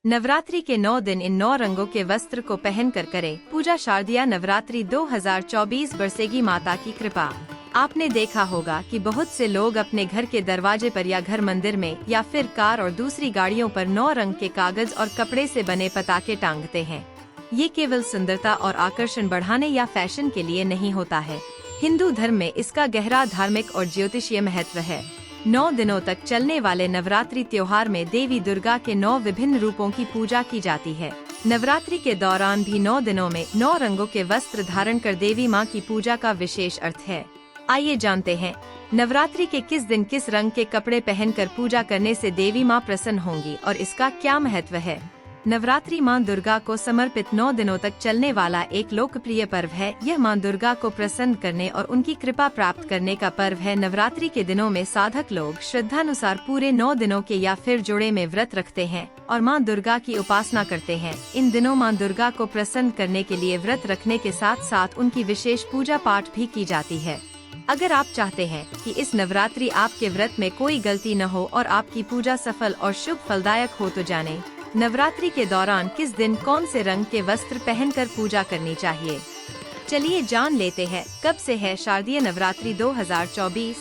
नवरात्रि के 9 दिन इन 9 रंगों के वस्त्र को पहनकर करें पूजा। शारदीय नवरात्रि 2024 बरसेगी माता की कृपा। आपने देखा होगा कि बहुत से लोग अपने घर के दरवाजे पर या घर मंदिर में या फिर कार और दूसरी गाड़ियों पर 9 रंग के कागज और कपड़े से बने पताके टांगते हैं। ये केवल सुंदरता और आकर्षण बढ़ाने या फैशन के लिए नहीं होता है। हिंदू धर्म में इसका गहरा धार्मिक और ज्योतिषीय महत्व है। 9 दिनों तक चलने वाले नवरात्रि त्योहार में देवी दुर्गा के 9 विभिन्न रूपों की पूजा की जाती है। नवरात्रि के दौरान भी 9 दिनों में 9 रंगों के वस्त्र धारण कर देवी माँ की पूजा का विशेष अर्थ है। आइए जानते हैं नवरात्रि के किस दिन किस रंग के कपड़े पहनकर पूजा करने से देवी माँ प्रसन्न होंगी और इसका क्या महत्व है। नवरात्रि माँ दुर्गा को समर्पित 9 दिनों तक चलने वाला एक लोकप्रिय पर्व है। यह माँ दुर्गा को प्रसन्न करने और उनकी कृपा प्राप्त करने का पर्व है। नवरात्रि के दिनों में साधक लोग श्रद्धानुसार पूरे 9 दिनों के या फिर जोड़े में व्रत रखते हैं और माँ दुर्गा की उपासना करते हैं। इन दिनों माँ दुर्गा को प्रसन्न करने के लिए व्रत रखने के साथ साथ उनकी विशेष पूजा पाठ भी की जाती है। अगर आप चाहते हैं कि इस नवरात्रि आपके व्रत में कोई गलती न हो और आपकी पूजा सफल और शुभ फलदायक हो तो जानें नवरात्रि के दौरान किस दिन कौन से रंग के वस्त्र पहनकर पूजा करनी चाहिए। चलिए जान लेते हैं कब से है शारदीय नवरात्रि 2024।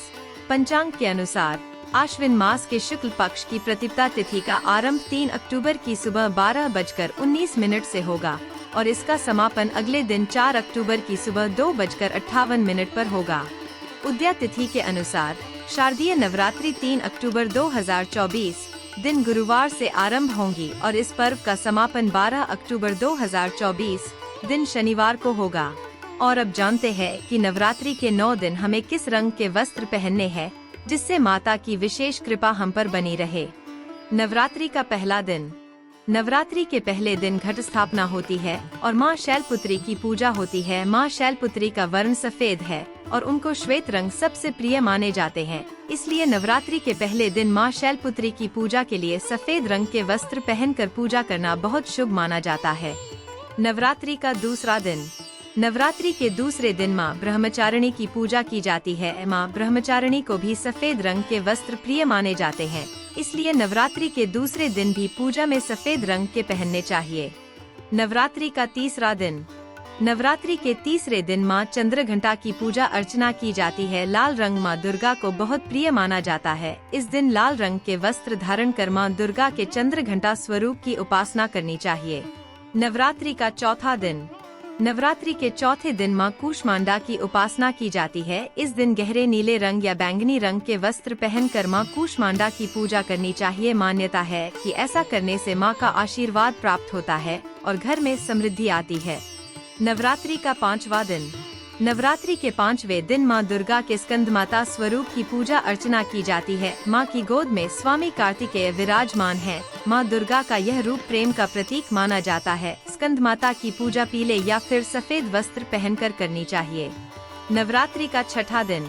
पंचांग के अनुसार आश्विन मास के शुक्ल पक्ष की प्रतिपदा तिथि का आरंभ 3 अक्टूबर की सुबह 12:19 से होगा और इसका समापन अगले दिन 4 अक्टूबर की सुबह 2:58 पर होगा। उदया तिथि के अनुसार शारदीय नवरात्रि 3 अक्टूबर 2024 दिन गुरुवार से आरंभ होंगी और इस पर्व का समापन 12 अक्टूबर 2024 दिन शनिवार को होगा। और अब जानते हैं कि नवरात्रि के 9 दिन हमें किस रंग के वस्त्र पहनने हैं जिससे माता की विशेष कृपा हम पर बनी रहे। नवरात्रि का पहला दिन। नवरात्रि के पहले दिन घट स्थापना होती है और माँ शैलपुत्री की पूजा होती है। माँ शैलपुत्री का वर्ण सफेद है और उनको श्वेत रंग सबसे प्रिय माने जाते हैं। इसलिए नवरात्रि के पहले दिन माँ शैलपुत्री की पूजा के लिए सफेद रंग के वस्त्र पहनकर पूजा करना बहुत शुभ माना जाता है। नवरात्रि का दूसरा दिन। नवरात्रि के दूसरे दिन माँ ब्रह्मचारिणी की पूजा की जाती है। माँ ब्रह्मचारिणी को भी सफेद रंग के वस्त्र प्रिय माने जाते हैं, इसलिए नवरात्रि के दूसरे दिन भी पूजा में सफेद रंग के पहनने चाहिए। नवरात्रि का तीसरा दिन। नवरात्रि के तीसरे दिन माँ चंद्रघंटा की पूजा अर्चना की जाती है। लाल रंग माँ दुर्गा को बहुत प्रिय माना जाता है। इस दिन लाल रंग के वस्त्र धारण कर माँ दुर्गा के चंद्रघंटा स्वरूप की उपासना करनी चाहिए। नवरात्रि का चौथा दिन। नवरात्रि के चौथे दिन माँ कूष्मांडा की उपासना की जाती है। इस दिन गहरे नीले रंग या बैंगनी रंग के वस्त्र पहनकर माँ कूष्मांडा की पूजा करनी चाहिए। मान्यता है कि ऐसा करने से माँ का आशीर्वाद प्राप्त होता है और घर में समृद्धि आती है। नवरात्रि का पांचवा दिन। नवरात्रि के 5वें दिन माँ दुर्गा के स्कंद माता स्वरूप की पूजा अर्चना की जाती है। माँ की गोद में स्वामी कार्तिकेय विराजमान है। माँ दुर्गा का यह रूप प्रेम का प्रतीक माना जाता है। स्कंद माता की पूजा पीले या फिर सफेद वस्त्र पहनकर करनी चाहिए। नवरात्रि का छठा दिन।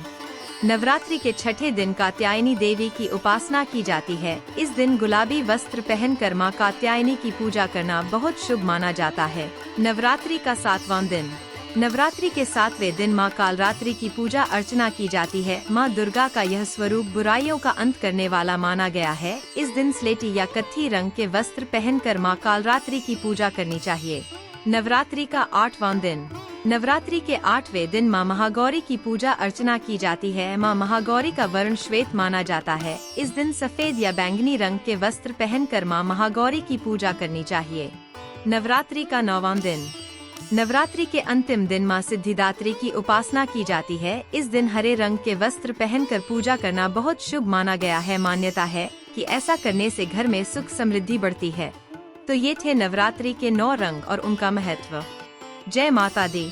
नवरात्रि के छठे दिन कात्यायनी देवी की उपासना की जाती है। इस दिन गुलाबी वस्त्र पहनकर माँ कात्यायनी की पूजा करना बहुत शुभ माना जाता है। नवरात्रि का 7वां दिन। नवरात्रि के 7वें दिन माँ कालरात्रि की पूजा अर्चना की जाती है। माँ दुर्गा का यह स्वरूप बुराइयों का अंत करने वाला माना गया है। इस दिन स्लेटी या कत्थी रंग के वस्त्र पहनकर माँ कालरात्रि की पूजा करनी चाहिए। नवरात्रि का 8वां दिन। नवरात्रि के 8वें दिन माँ महागौरी की पूजा अर्चना की जाती है। माँ महागौरी का वर्ण श्वेत माना जाता है। इस दिन सफेद या बैंगनी रंग के वस्त्र पहनकर माँ महागौरी की पूजा करनी चाहिए। नवरात्रि का 9वां दिन। नवरात्रि के अंतिम दिन माँ सिद्धिदात्री की उपासना की जाती है। इस दिन हरे रंग के वस्त्र पहनकर पूजा करना बहुत शुभ माना गया है। मान्यता है कि ऐसा करने से घर में सुख समृद्धि बढ़ती है। तो ये थे नवरात्रि के 9 रंग और उनका महत्व। जय माता दी।